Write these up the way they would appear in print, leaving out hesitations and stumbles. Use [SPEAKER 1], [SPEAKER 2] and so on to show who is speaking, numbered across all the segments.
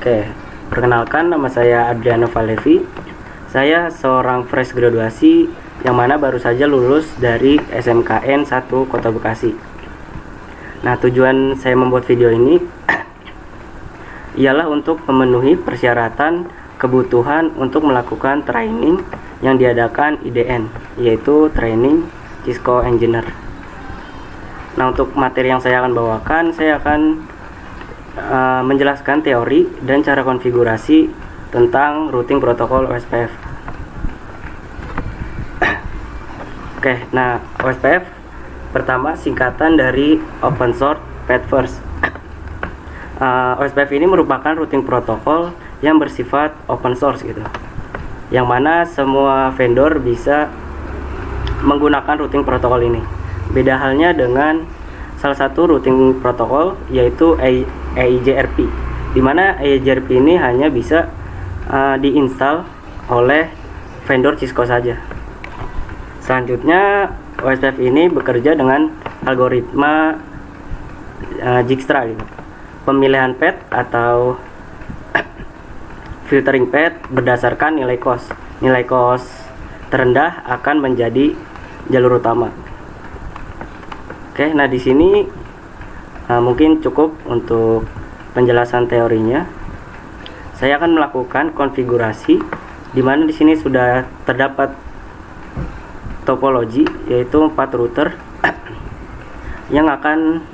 [SPEAKER 1] Oke, perkenalkan, nama saya Adriano Valevi. Saya seorang fresh graduasi yang mana baru saja lulus dari SMKN 1 Kota Bekasi. Nah, tujuan saya membuat video ini ialah untuk memenuhi persyaratan kebutuhan untuk melakukan training yang diadakan IDN, yaitu training Cisco Engineer. Nah, untuk materi yang saya akan bawakan, saya akan menjelaskan teori dan cara konfigurasi tentang routing protokol OSPF. Oke, nah OSPF pertama singkatan dari Open Source Path First. OSPF ini merupakan routing protokol yang bersifat open source gitu, yang mana semua vendor bisa menggunakan routing protokol ini. Beda halnya dengan salah satu routing protokol yaitu EIGRP, dimana EIGRP ini hanya bisa diinstal oleh vendor Cisco saja. Selanjutnya OSPF ini bekerja dengan algoritma Dijkstra gitu. Pemilihan path atau filtering path berdasarkan nilai cost. Nilai cost terendah akan menjadi jalur utama. Oke, nah di sini mungkin cukup untuk penjelasan teorinya. Saya akan melakukan konfigurasi, di mana di sini sudah terdapat topologi, yaitu 4 router yang akan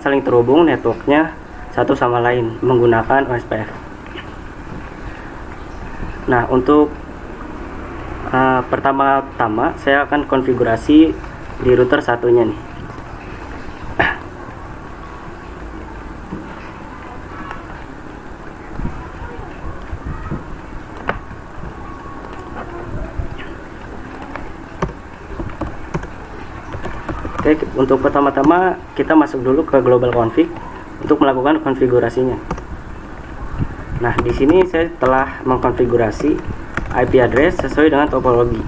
[SPEAKER 1] saling terhubung networknya satu sama lain menggunakan OSPF. Nah, untuk pertama-tama saya akan konfigurasi di router satunya nih. Oke, untuk pertama-tama kita masuk dulu ke global config untuk melakukan konfigurasinya. Nah, di sini saya telah mengkonfigurasi IP address sesuai dengan topologi.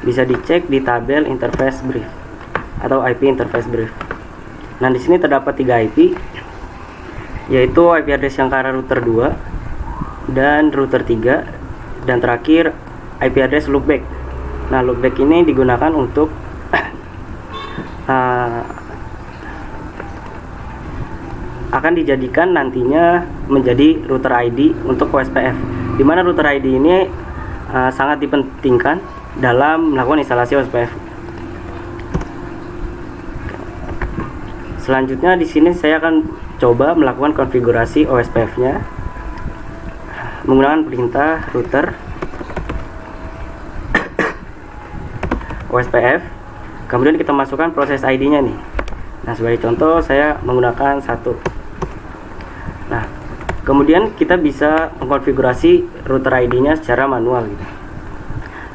[SPEAKER 1] Bisa dicek di tabel interface brief atau IP interface brief. Nah, di sini terdapat 3 IP, yaitu IP address yang ke arah router 2 dan router 3, dan terakhir IP address loopback. Nah, loopback ini digunakan untuk akan dijadikan nantinya menjadi router ID untuk OSPF, di mana router ID ini sangat dipentingkan dalam melakukan instalasi OSPF. Selanjutnya di sini saya akan coba melakukan konfigurasi OSPF-nya menggunakan perintah router OSPF. Kemudian kita masukkan proses ID-nya nih. Nah, sebagai contoh saya menggunakan 1. Nah, kemudian kita bisa mengkonfigurasi router ID-nya secara manual gitu.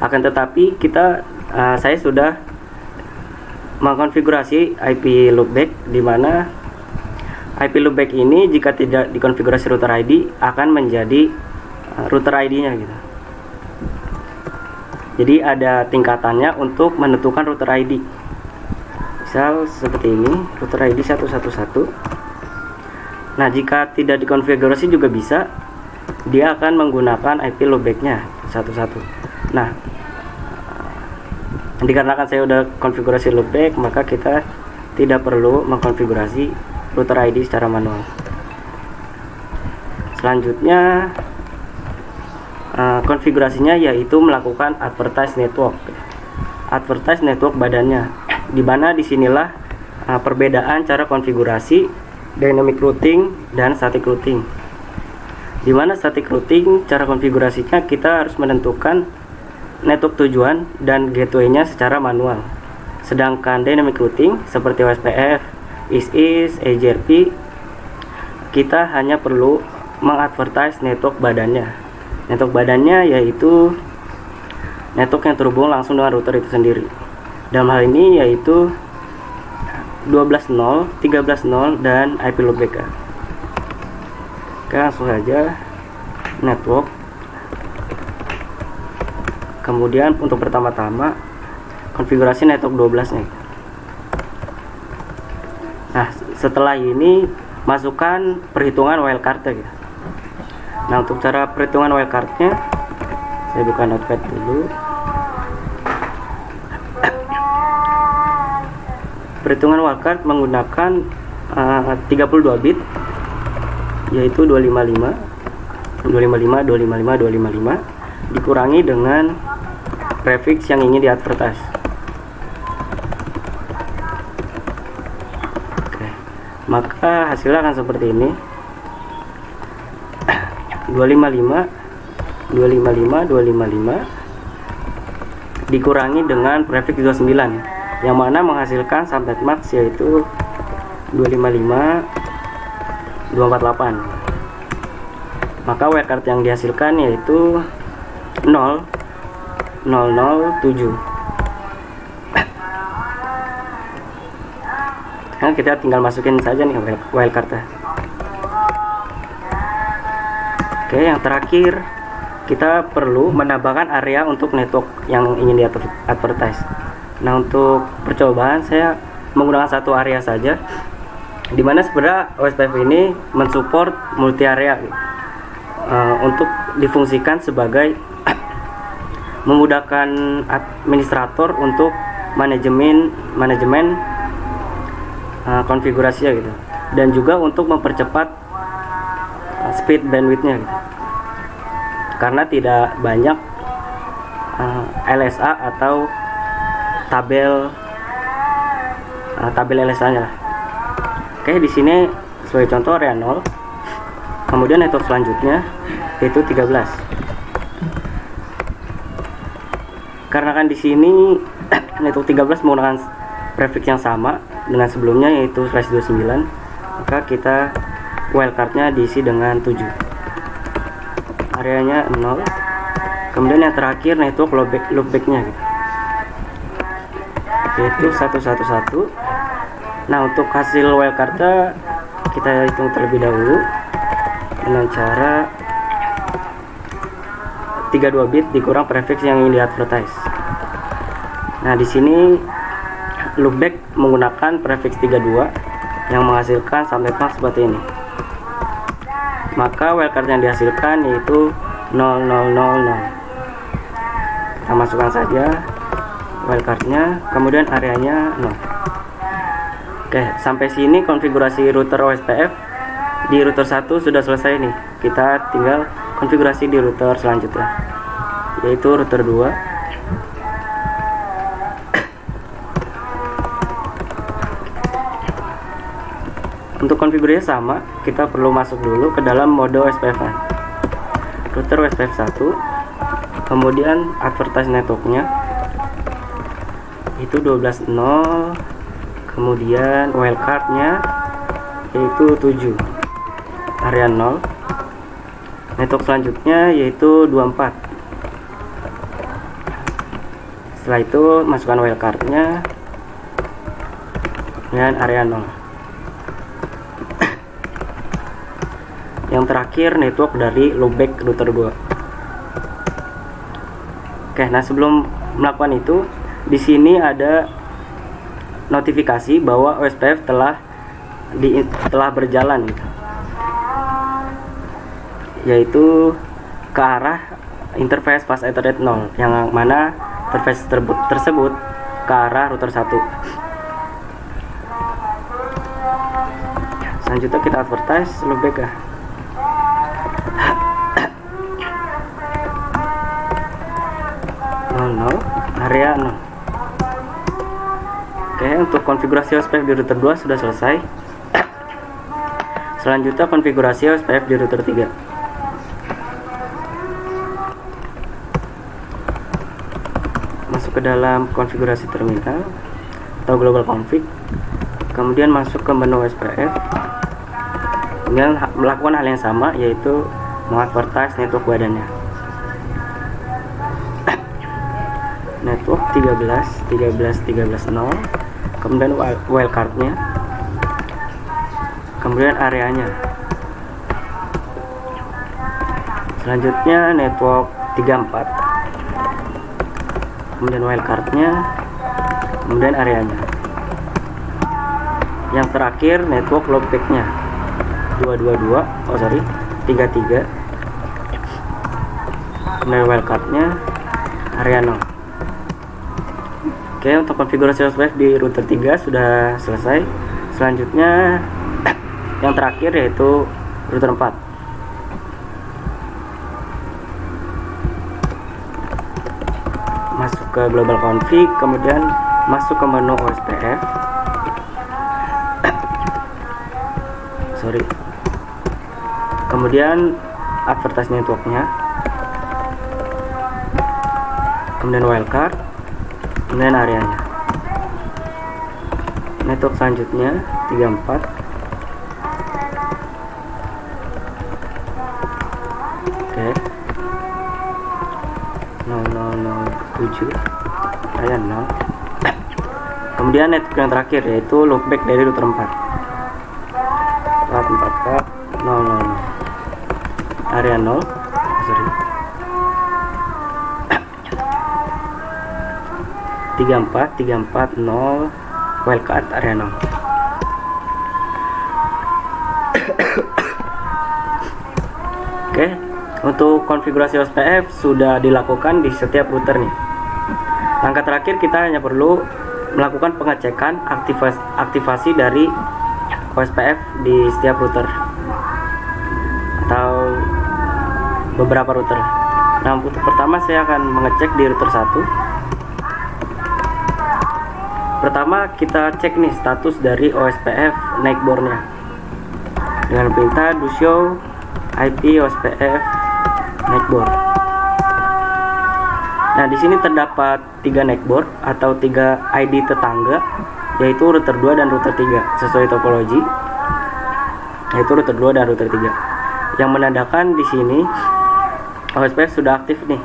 [SPEAKER 1] Akan tetapi saya sudah mengkonfigurasi IP loopback, di mana IP loopback ini jika tidak dikonfigurasi router ID akan menjadi router ID-nya gitu. Jadi ada tingkatannya untuk menentukan router ID. Misal seperti ini, router ID 111. Nah, jika tidak dikonfigurasi juga bisa, dia akan menggunakan IP loopback-nya 11. Nah, dikarenakan saya udah konfigurasi loopback, maka kita tidak perlu mengkonfigurasi router ID secara manual. Selanjutnya konfigurasinya yaitu melakukan advertise network. Advertise network badannya, di mana disinilah perbedaan cara konfigurasi dynamic routing dan static routing. Di mana static routing cara konfigurasinya kita harus menentukan network tujuan dan gateway-nya secara manual. Sedangkan dynamic routing seperti OSPF, IS, EIGRP, kita hanya perlu mengadvertise network badannya. Network badannya yaitu network yang terhubung langsung dengan router itu sendiri. Dalam hal ini yaitu 12.0, 13.0 dan IP loopback. Oke, langsung saja network. Kemudian untuk pertama-tama konfigurasi network 12 nih. Nah, setelah ini masukkan perhitungan wildcard gitu. Nah, untuk cara perhitungan wildcardnya, saya buka notepad dulu. Perhitungan wildcard menggunakan 32 bit, yaitu 255 dikurangi dengan prefix yang ingin diadvertise. Oke, maka hasilnya akan seperti ini. 255 dikurangi dengan prefix 29, yang mana menghasilkan subnet max yaitu 255 248. Maka wildcard yang dihasilkan yaitu 0,007. Nah, kita tinggal masukin saja nih wildcardnya. Oke, yang terakhir kita perlu menambahkan area untuk network yang ingin di advertise. Nah, untuk percobaan saya menggunakan satu area saja, dimana sebenarnya OSPF ini mensupport multi area untuk difungsikan sebagai memudahkan administrator untuk manajemen konfigurasinya gitu, dan juga untuk mempercepat speed bandwidthnya gitu. Karena tidak banyak LSA atau tabel LSA-nya. Oke, di sini sebagai contoh area 0. Kemudian network selanjutnya yaitu 13. Karena kan di sini network 13 menggunakan prefix yang sama dengan sebelumnya yaitu /29, maka kita wildcardnya diisi dengan 7. Areanya 0. Kemudian yang terakhir network loopback-nya gitu, yaitu 111. Nah, untuk hasil wildcardnya kita hitung terlebih dahulu dengan cara 32 bit dikurang prefix yang ingin diadvertise. Nah, di sini loopback menggunakan prefix 32 yang menghasilkan subnet max seperti ini. Maka wildcard yang dihasilkan yaitu 0000. Kita masukkan saja wildcardnya, kemudian areanya 0. Oke, sampai sini konfigurasi router OSPF di router 1 sudah selesai nih. Kita tinggal konfigurasi di router selanjutnya, yaitu router 2. Untuk konfigurasinya sama, kita perlu masuk dulu ke dalam mode OSPF. Router OSPF 1, kemudian advertise networknya itu 12.0, kemudian wildcardnya yaitu 7, area 0. Network selanjutnya yaitu 24. Setelah itu masukkan wildcardnya dan area 0. Yang terakhir network dari loopback router 2. Oke, nah sebelum melakukan itu, di sini ada notifikasi bahwa OSPF telah berjalan gitu, yaitu ke arah interface fast Ethernet 0, yang mana interface tersebut ke arah router 1. Selanjutnya kita advertise loopback ya. Area 0. Oke, untuk konfigurasi OSPF di router 2 sudah selesai. Selanjutnya konfigurasi OSPF di router 3. Masuk ke dalam konfigurasi terminal atau global config, kemudian masuk ke menu OSPF, kemudian melakukan hal yang sama, yaitu mengadvertise network badannya. Network 13.0, kemudian wildcardnya, kemudian areanya. Selanjutnya network 34, kemudian wildcardnya, kemudian areanya. Yang terakhir network loopbacknya. 222, oh sorry, 33. Kemudian wildcardnya area 0. Oke, untuk konfigurasi OSPF di router 3 sudah selesai. Selanjutnya yang terakhir yaitu router 4. Masuk ke global config, kemudian masuk ke menu OSPF. Sorry. Kemudian advertise networknya, kemudian wildcard, kemudian areanya. Network selanjutnya 34. Oke. 0007 area 0. Kemudian network yang terakhir yaitu loopback dari router 4. 44 000 area 0. Sorry. 340 wildcard area 0. Oke, untuk konfigurasi OSPF sudah dilakukan di setiap router nih. Langkah terakhir kita hanya perlu melakukan pengecekan aktivasi dari OSPF di setiap router atau beberapa router. Nah, untuk pertama saya akan mengecek di router 1. Pertama kita cek nih status dari OSPF neckboard-nya dengan perintah do show IP OSPF neckboard. Nah, di sini terdapat 3 neckboard atau 3 ID tetangga, yaitu router 2 dan router 3 sesuai topologi, yaitu router 2 dan router 3. Yang menandakan di sini OSPF sudah aktif nih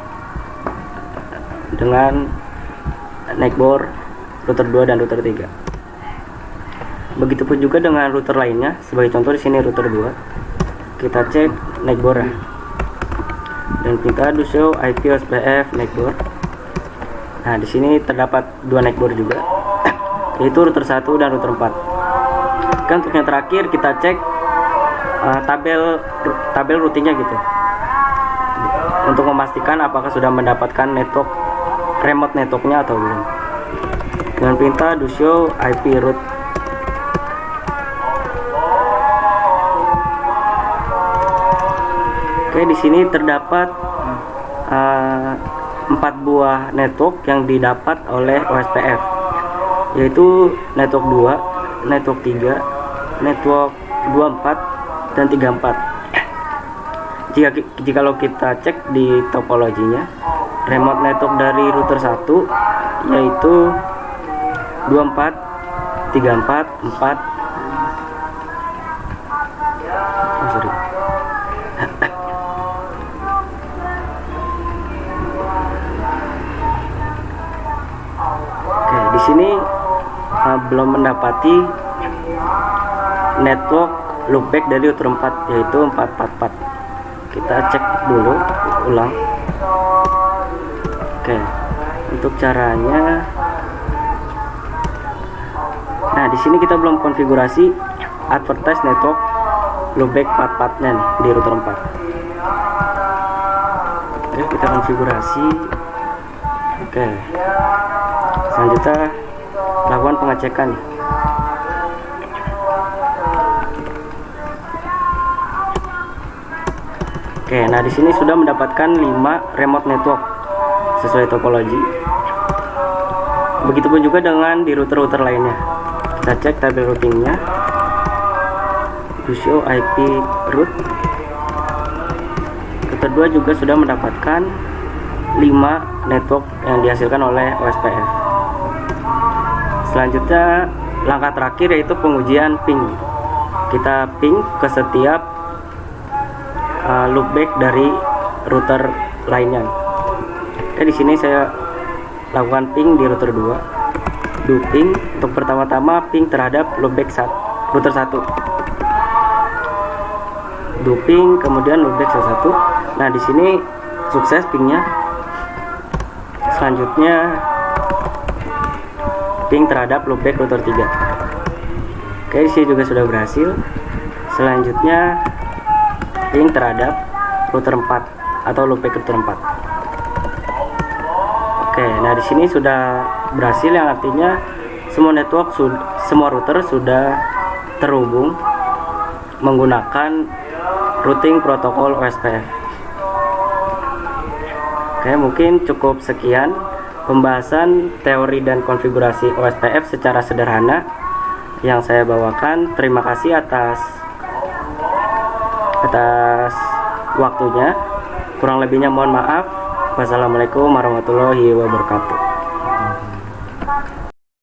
[SPEAKER 1] dengan neckboard router 2 dan router 3. Begitupun juga dengan router lainnya. Sebagai contoh di sini router 2. Kita cek neckboard dan kita do show IP OSPF neckboard. Nah, di sini terdapat 2 neckboard juga, yaitu router 1 dan router 4. Kan untuk yang terakhir kita cek tabel routingnya gitu, untuk memastikan apakah sudah mendapatkan remote networknya atau belum. Dengan perintah do show IP route. Oke, di sini terdapat 4 buah network yang didapat oleh OSPF, yaitu network 2, network 3, network 24 dan 34. Jikalau kita cek di topologinya, remote network dari router 1 yaitu 24, 34, 4. Oh, sorry. Oke, di sini belum mendapati network loopback dari router 4 yaitu 444. Kita cek dulu ulang. Oke, untuk caranya, nah di sini kita belum konfigurasi advertise network loopback 44-nya nih di router 4. Oke, kita konfigurasi. Oke, selanjutnya lakukan pengecekan nih. Oke, nah di sini sudah mendapatkan 5 remote network sesuai topologi. Begitupun juga dengan di router-router lainnya. Kita cek tabel routingnya, do show IP route. Router 2 juga sudah mendapatkan 5 network yang dihasilkan oleh OSPF. Selanjutnya langkah terakhir yaitu pengujian ping. Kita ping ke setiap loopback dari router lainnya. Oke, di sini saya lakukan ping di router 2. Do ping untuk pertama-tama ping terhadap loopback router 1. Do ping kemudian loopback 1. Nah, di sini sukses pingnya. Selanjutnya ping terhadap loopback router 3. Oke, di sini juga sudah berhasil. Selanjutnya ping terhadap router 4 atau loopback router 4. Oke, nah di sini sudah berhasil, yang artinya semua router sudah terhubung menggunakan routing protokol OSPF. Oke, mungkin cukup sekian pembahasan teori dan konfigurasi OSPF secara sederhana yang saya bawakan. Terima kasih atas waktunya. Kurang lebihnya mohon maaf. Wassalamualaikum warahmatullahi wabarakatuh.